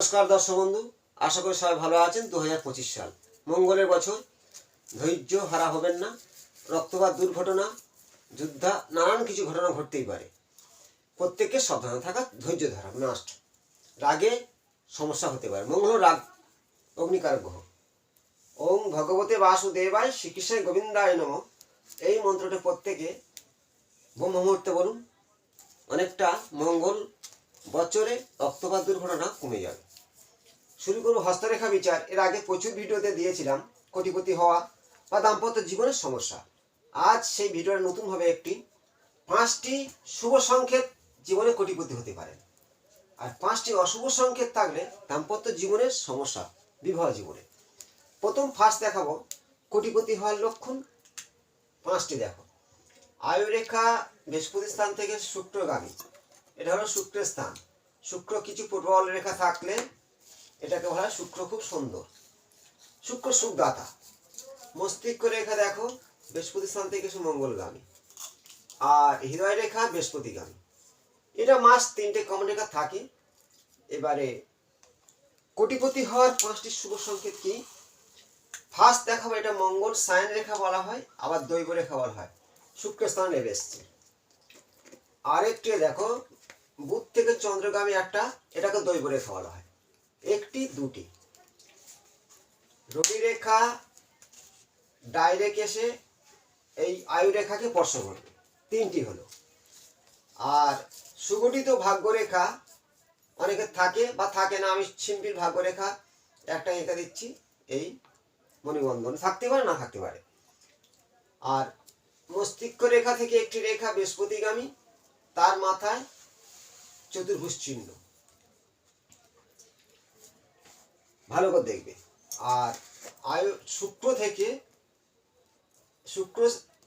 নমস্কার দর্শক বন্ধু, আশা করি সবাই ভালো আছেন। 2025 সাল মঙ্গলের বছর। ধৈর্য হারা হবেন না। রক্তপাত, দুর্ঘটনা, যুদ্ধ, নানান কিছু ঘটনা ঘটতেই পারে। প্রত্যেককে সাবধানে থাকা, ধৈর্য ধরা মাস্ট। রাগে সমস্যা হতে পারে। মঙ্গল রাগ অগ্নিকারক গ্রহ। ওম ভগবতে বাসুদেবায় শ্রীকৃষ্ণায় গোবিন্দায় নমঃ। এই মন্ত্রটা প্রত্যেকে ব্রহ্ম মুহূর্তে বলুন। অনেকটা মঙ্গল বছরে রক্তপাত দুর্ঘটনা কমে যাবে। শুরু করব হস্তরেখা বিচার। এর আগে প্রচুর ভিডিওতে দিয়েছিলাম কোটিপতি হওয়া বা দাম্পত্য জীবনের সমস্যা। আজ সেই ভিডিওর নতুনভাবে একটি 5টি শুভ সংকেত জীবনে কোটিপতি হতে পারেন, আর 5টি অশুভ সংকেত থাকলে দাম্পত্য জীবনের সমস্যা, বিবাহ জীবনে। প্রথম ফার্স্ট দেখাবো কোটিপতি হওয়ার লক্ষণ। 5টি দেখো। আয়ুরেখা বৃহস্পতি স্থান থেকে শুক্রগামী। এটা হলো শুক্রের স্থান। শুক্র কিছু প্রবল রেখা থাকলে এটাকে বলা হয় শুক্র খুব সুন্দর। শুক্র সুখদাতা। মস্তিষ্ক রেখা দেখো বৃহস্পতি স্থান থেকে মঙ্গলগামী, আর হৃদয় রেখা বৃহস্পতিগামী। এটা মাস 3টে কমন রেখা থাকে। এবারে কোটিপতি হওয়ার 5টি শুভ সংকেত কি? ফার্স্ট দেখাবো, এটা মঙ্গল সায়ন রেখা বলা হয়, আবার দৈব রেখা বলা হয়। শুক্রের স্থান নেমে এসছে। আরেকটি দেখো বুধ থেকে চন্দ্রগামী একটা, এটাকে দৈব রেখা বলা হয়। একটি দুটি। রবি রেখা ডাইরেক্ট এসে এই আয়ু রেখাকে স্পর্শ করবে। 3টি হলো। আর সুগঠিত ভাগ্যরেখা অনেকে থাকে বা থাকে না। আমি সিম্পল ভাগ্যরেখা একটা এঁকে দিচ্ছি। এই মণিবন্ধন থাকতে পারে, না থাকতে পারে। আর মস্তিষ্ক রেখা থেকে একটি রেখা বৃহস্পতিগামী, তার মাথায় চতুর্ভুজ চিহ্ন, ভালো করে দেখবে। আর আয়ু শুক্র থেকে শুক্র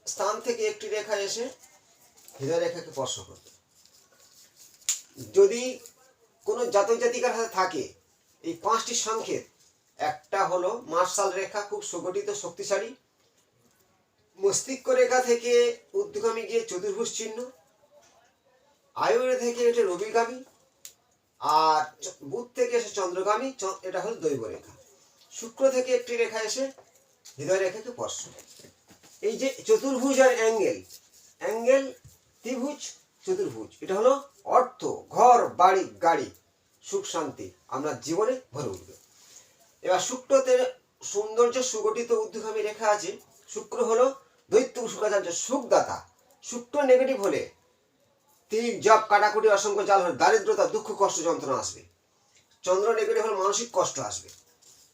স্থান থেকে একটি রেখা এসে হৃদয় রেখাকে স্পর্শ করবে। যদি কোনো জাতক জাতিকার হাতে থাকে এই 5টি সংকেত, একটা হলো মার্শাল রেখা, খুব সুগঠিত শক্তিশালী। মস্তিষ্ক রেখা থেকে ঊর্ধ্বগামী গিয়ে চতুর্ভুজ চিহ্ন। আয়ুরে থেকে এটা রবিগামী, আর বুধ থেকে এসে চন্দ্রগামী, এটা হলো দৈব রেখা। শুক্র থেকে একটি রেখা এসে হৃদয় রেখাকে স্পর্শ। এই যে চতুর্ভুজ আর অ্যাঙ্গেল ত্রিভুজ চতুর্ভুজ, এটা হলো অর্থ, ঘর, বাড়ি, গাড়ি, সুখ শান্তি আমরা জীবনে ভরে উঠবে। এবার শুক্রতে সৌন্দর্য সুগঠিত ঊর্ধ্বগামী রেখা আছে। শুক্র হলো দৈত্য শুক্রাচার্য, সুখদাতা। শুক্র নেগেটিভ হলে তীর, জব, কাটাকুটি, অসংখ্য জাল হলে দারিদ্রতা, দুঃখ, কষ্ট, যন্ত্রণা আসবে। চন্দ্র নেগেটিভ হলে মানসিক কষ্ট আসবে।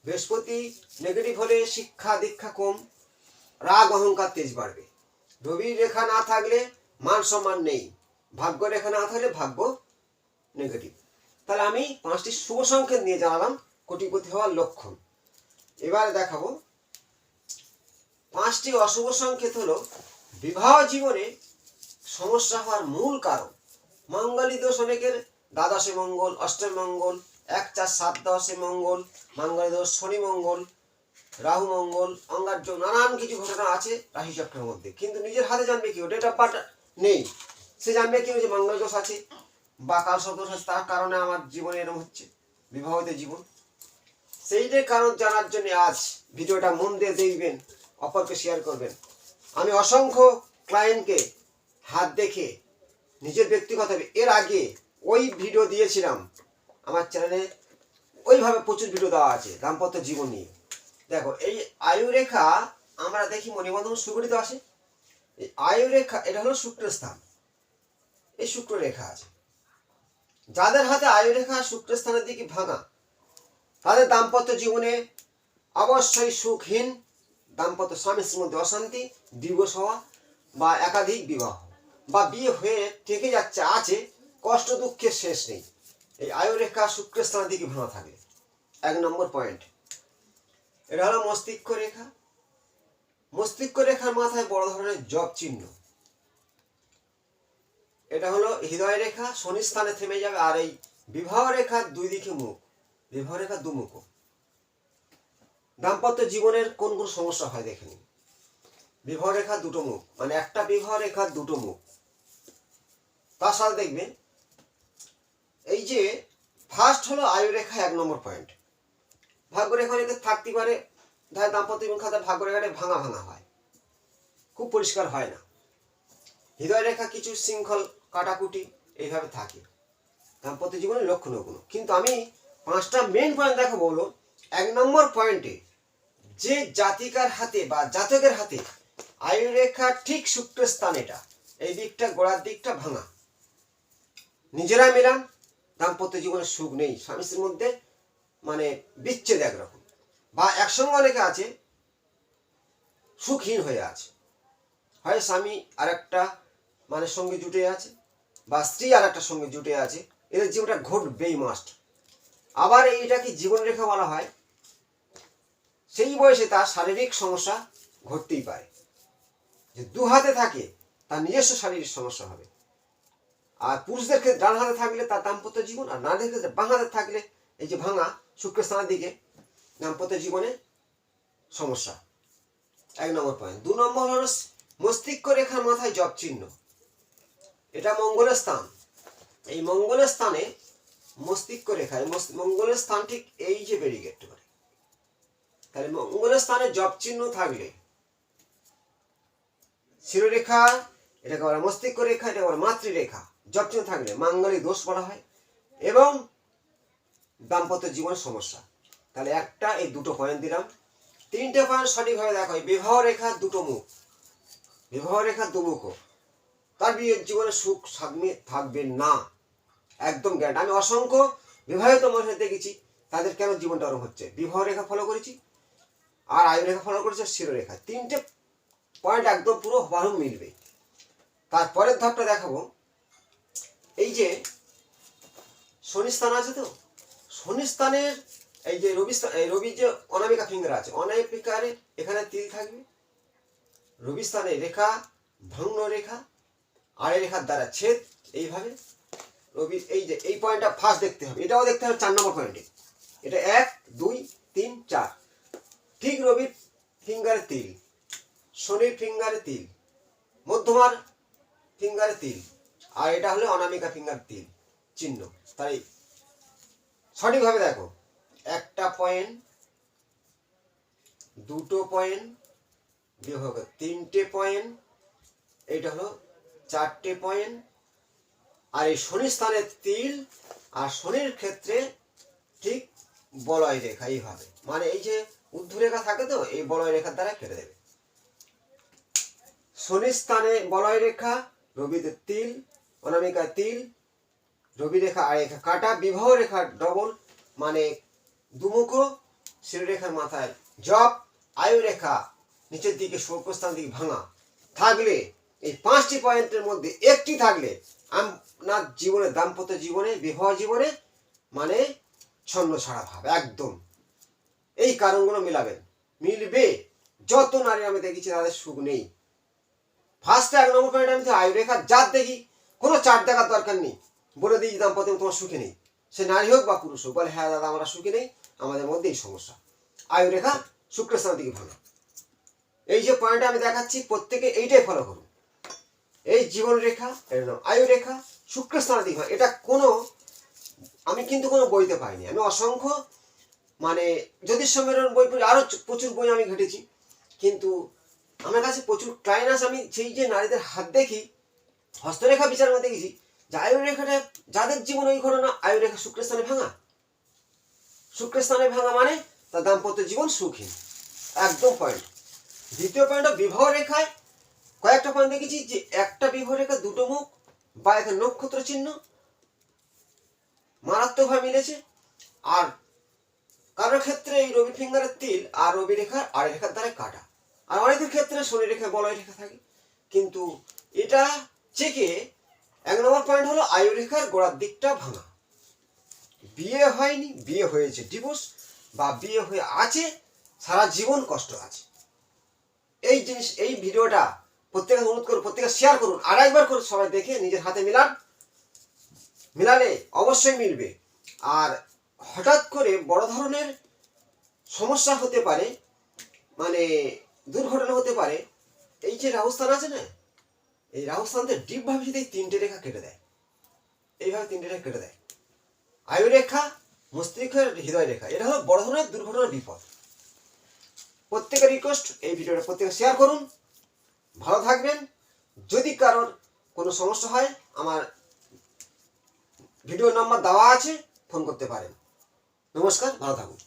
বৃহস্পতি নেগেটিভ হলে শিক্ষা দীক্ষা কম, রাগ অহংকার তেজ বাড়বে। রবির রেখা না থাকলে মান সম্মান নেই। ভাগ্য রেখা না থাকলে ভাগ্য নেগেটিভ। তাহলে আমি 5টি শুভ সংকেত নিয়ে জানালাম কোটিপতি হওয়ার লক্ষণ। এবারে দেখাবো 5টি অশুভ সংকেত হলো বিবাহ জীবনে সমস্যা হওয়ার মূল কারণ। মঙ্গলী দোষ অনেকের, দ্বাদশে মঙ্গল, অষ্টমে মঙ্গল, 1, 4, 7, 10 মঙ্গল, মঙ্গলী দোষ, শনি মঙ্গল, রাহু মঙ্গল, অঙ্গারয, নানান কিছু ঘটনা আছে রাশিচক্রের মধ্যে। কিন্তু নিজের হাতে জানবে কি, ডেট অফ বার্থ নেই, সে জানবে কি যে মঙ্গল দোষ আছে বা কালসর্প দোষ আছে, তার কারণে আমার জীবনে এরকম হচ্ছে, বিবাহিত জীবন। সেইটার কারণ জানার জন্য আজ ভিডিওটা মন দিয়ে দেখবেন, অপরকে শেয়ার করবেন। আমি অসংখ্য ক্লায়েন্টকে হাত দেখে নিজের ব্যক্তিগত এর আগে ওই ভিডিও দিয়েছিলাম আমার চ্যানেলে। ওইভাবে প্রচুর ভিডিও দেওয়া আছে দাম্পত্য জীবন নিয়ে। দেখো এই আয়ুরেখা আমরা দেখি মণিবন্ধন সুগঠিত আসে। এই আয়ুরেখা এটা হলো শুক্রের স্থান। এই শুক্র রেখা আছে। যাদের হাতে আয়ুরেখা শুক্রের স্থানের দিকে ভাঙা, তাদের দাম্পত্য জীবনে অবশ্যই সুখহীন, দাম্পত্য স্বামী স্ত্রীর মধ্যে অশান্তি, ডিভোর্স হওয়া বা একাধিক বিবাহ, বা বিয়ে হয়ে থেকে যাচ্ছে, আছে, কষ্ট দুঃখের শেষ নেই। এই আয়ুরেখা শুক্রের স্থানের দিকে ভাঙা থাকে। 1 নম্বর পয়েন্ট। এটা হলো মস্তিষ্ক রেখা। মস্তিষ্ক রেখার মাথায় বড় ধরনের জব চিহ্ন। এটা হলো হৃদয় রেখা, শনি স্থানে থেমে যাবে। আর এই বিবাহ রেখার 2 দিকে মুখ, বিবাহ রেখা দুমুখ। দাম্পত্য জীবনের কোন কোন সমস্যা হয় দেখে নিন। বিবাহ রেখা 2টো মুখ, মানে একটা বিবাহ রেখার 2টো মুখ। তার সাথে দেখবেন এই যে ফার্স্ট হলো আয়ুরেখা 1 নম্বর পয়েন্ট। ভাগ্যরেখা অনেকে থাকতে পারে, ধর দাম্পত্য জীবন খাতে ভাগ্যরেখাটা ভাঙা ভাঙা হয়, খুব পরিষ্কার হয় না। হৃদয় রেখা কিছু শৃঙ্খল কাটাকুটি এইভাবে থাকে, দাম্পত্য জীবনের লক্ষণ ওগুলো। কিন্তু আমি 5টা মেন পয়েন্ট দেখাবো। বলো 1 নম্বর পয়েন্টে যে জাতিকার হাতে বা জাতকের হাতে আয়ুরেখা ঠিক শুক্রের স্থান, এটা এই দিকটা গোড়ার দিকটা ভাঙা, নিজেরা মিলান, দাম্পত্য জীবনে সুখ নেই, স্বামী স্ত্রীর মধ্যে মানে বিচ্ছেদ একরকম, বা একসঙ্গে অনেকে আছে সুখহীন হয়ে আছে, হয় স্বামী আর একটা মানে সঙ্গে জুটে আছে, বা স্ত্রী আর একটা সঙ্গে জুটে আছে, এদের জীবনটা ঘটবেই মাস্ট। আবার এইটাকে জীবনরেখা বলা হয়। সেই বয়সে তার শারীরিক সমস্যা ঘটতেই পারে, যে দু হাতে থাকে তার নিজস্ব শারীরিক সমস্যা হবে। আর পুরুষদের ক্ষেত্রে ডান হাতে থাকলে তার দাম্পত্য জীবন, আর নারীদের ক্ষেত্রে বাঁ হাতে থাকলে এই যে ভাঙা শুক্রস্থানের দিকে দাম্পত্য জীবনে সমস্যা। 1 নম্বর পয়েন্ট। 2 নম্বর হলো মস্তিষ্ক রেখার মাথায় জপ চিহ্ন, এটা মঙ্গলের স্থান। এই মঙ্গলের স্থানে মস্তিষ্ক রেখায় মঙ্গলের স্থান ঠিক এই যে ব্যারিকেড করে, তাহলে মঙ্গলের স্থানে জপ চিহ্ন থাকলে শিরোরেখা, এটাকে বলা মস্তিষ্ক রেখা, এটা বলা মাতৃরেখা, জপ চিহ্ন থাকলে মাঙ্গলিক দোষ বলা হয় এবং দাম্পত্য জীবন সমস্যা। তাহলে একটা এই দুটো পয়েন্ট দিলাম। 3টে পয়েন্ট সঠিকভাবে দেখো। বিবাহ রেখার দুটো মুখ, বিবাহ রেখার দুমুখ, তার বিয়ের জীবনে সুখ থাকবে না, একদম গ্যারান্টি। আমি অসংখ্য বিবাহিত মহিলা দেখেছি, তাদের কেন জীবনটা ওরকম হচ্ছে, বিবাহ রেখা ফলো করেছি আর আয়ু রেখা ফলো করেছে, শিরোরেখা, 3টে পয়েন্ট একদম পুরো হুবহু মিলবে। তারপরের ধাপটা দেখাবো। এই যে শনি স্থান আছে, তো শনি স্থানের এই যে রবি যে অনামিকা ফিঙ্গার আছে, অনামিকার এখানে তিল থাকবে, রবি স্থানে রেখা ভগ্ন রেখা, আর এই রেখার দ্বারা ছেদ, এইভাবে রবি এই যে এই পয়েন্টটা ফার্স্ট দেখতে হবে, এটাও দেখতে হবে 4 নম্বর পয়েন্টে। এটা 1 2 3 4, ঠিক রবির ফিঙ্গারে তিল, শনির ফিঙ্গারে তিল, মধ্যমার ফিঙ্গারে তিল, আর এটা হলো অনামিকা ফিঙ্গার তিল চিহ্ন। তাই সঠিকভাবে দেখো, একটা পয়েন্ট, দুটো পয়েন্ট, বিভাগ 3টে পয়েন্ট, এইটা হলো 4টে পয়েন্ট, আর এই শনি স্থানের তিল, আর শনির ক্ষেত্রে ঠিক বলয় রেখা, এইভাবে মানে এই যে ঊর্ধ্বরেখা থাকে, তো এই বলয় রেখার দ্বারা কেটে দেবে। শনি স্থানে বলয় রেখা, রবিতে তিল, অনামিকায় তিল, রবি রেখা আর রেখা কাটা, বিবাহ রেখা ডবল মানে দুমুখ, শিরোরেখার মাথায় জপ, আয়ু রেখা নিচের দিকে শুক্রস্থান দিকে ভাঙা থাকলে, এই 5টি পয়েন্টের মধ্যে একটি থাকলে আপনার জীবনে, দাম্পত্য জীবনে, বিবাহ জীবনে মানে ছন্ন ছাড়া ভাব একদম। এই কারণগুলো মিলাবেন, মিলবে। যত নারী আমি দেখেছি তাদের সুখ নেই। ফার্স্টে 1 নম্বর পয়েন্ট আমি তো আয়ু রেখার জাত দেখি, কোনো চার্ট দেখার দরকার নেই, বলে দিই দাম্পত্য তোমার সুখে নেই, সে নারী হোক বা পুরুষ হোক, বলে হ্যাঁ দাদা আমরা সুখে নেই, আমাদের মধ্যে এই সমস্যা। আয়ু রেখা শুক্রস্থান দিকে ভাঙা, এই যে পয়েন্ট আমি দেখাচ্ছি প্রত্যেকে এইটাই ফলো করুন। এই জীবন রেখা, আয়ু রেখা শুক্রস্থান দিকে ভাঙা, এটা কোনো আমি কিন্তু কোনো বইতে পাইনি, আমি অসংখ্য মানে জ্যোতিষ সম্মেলন বই পড়ি, আরো প্রচুর বই আমি ঘেটেছি, কিন্তু আমার কাছে প্রচুর ক্লায়েন্ট আছে। আমি সেই যে নারীদের হাত দেখি, হস্তরেখা বিচার মধ্যে দেখেছি যে আয়ু রেখাটা যাদের জীবন ওই ঘটনা, আয়ু রেখা শুক্রস্থানে ভাঙা, শুক্রস্থানে ভাঙা মানে তার দাম্পত্য জীবন সুখহীন, একদম পয়েন্ট। দ্বিতীয় পয়েন্ট, বিবাহ রেখায় কয়েকটা পয়েন্ট দেখেছি যে একটা বিবাহ রেখা দুটো মুখ বা এখানে নক্ষত্র চিহ্ন মারাত্মকভাবে মিলেছে, আর কারোর ক্ষেত্রে এই রবি ফিঙ্গারের তিল আর রবি রেখার আর রেখার দ্বারা কাটা, আর অনেকের ক্ষেত্রে শনি রেখা বলয় রেখা থাকে। কিন্তু এটা চেকে 1 নম্বর পয়েন্ট হলো আয়ু রেখার গোড়ার দিকটা ভাঙা, বিয়ে হয়নি, বিয়ে হয়েছে ডিভোর্স, বা বিয়ে হয়ে আছে সারা জীবন কষ্ট আছে। এই জিনিস, এই ভিডিওটা প্রত্যেকে অনুরোধ করুন, প্রত্যেকে শেয়ার করুন, আর একবার করে সবাই দেখে নিজের হাতে মিলান, মিলালে অবশ্যই মিলবে। আর হঠাৎ করে বড় ধরনের সমস্যা হতে পারে, মানে দুর্ঘটনা হতে পারে। এই যে রাহুস্থান আছে না, এই রাহুস্থানতে ডিপভাবে যদি 3টে রেখা কেটে দেয়, এইভাবে 3টে রেখা কেটে দেয়, আয়ুরেখা, মস্তিষ্কের হৃদয় রেখা, এটা হলো বড় ধরনের দুর্ঘটনার বিপদ। প্রত্যেকের রিকোয়েস্ট, এই ভিডিওটা প্রত্যেকে শেয়ার করুন। ভালো থাকবেন। যদি কারোর কোনো সমস্যা হয় আমার ভিডিও নাম্বার দেওয়া আছে, ফোন করতে পারেন। নমস্কার, ভালো থাকুন।